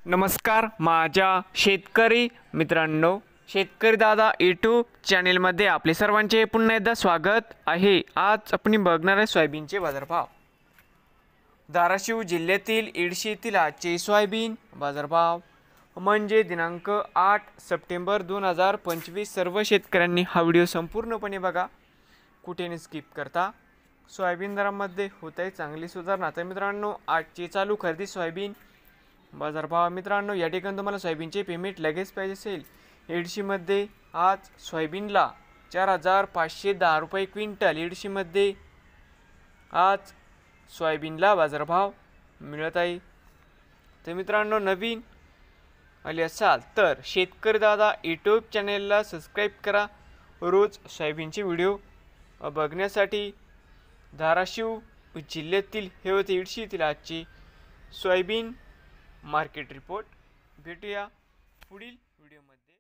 नमस्कार माझ्या शेतकरी मित्रांनो, शेतकरी दादा यूट्यूब चॅनेलमध्ये आपले सर्वांचे पुन्हा एकदा स्वागत आहे। आज आपण बघणार आहे सोयाबीनचे बाजारभाव। धाराशिव जिल्ह्यातील येडशी येथील आजचे सोयाबीन बाजारभाव म्हणजे दिनांक 8 सप्टेंबर 2025। सर्व शेतकऱ्यांनी हा व्हिडिओ संपूर्णपणे बघा, कुठेही स्किप करता। सोयाबीन दरामध्ये होत आहे चांगली सुधारणा। तर मित्रांनो, आजची चालू खरेदी सोयाबीन बाजारभाव मित्रांनो, या ठिकाणी तुम्हाला सोयाबीनचे पेमेंट लगेच पाहिजे असेल, येडशीमध्ये आज सोयाबीनला 4510 रुपये क्विंटल। येडशीमध्ये आज सोयाबीनला बाजारभाव मिळत आहे। तर मित्रांनो, नवीन आले असाल तर शेतकरी दादा यूट्यूब चॅनेलला सबस्क्राईब करा रोज सोयाबीनचे व्हिडिओ बघण्यासाठी। धाराशिव जिल्ह्यातील हे होते येडशी येथील आजची सोयाबीन मार्केट रिपोर्ट। भेटूया पुढील व्हिडिओमध्ये।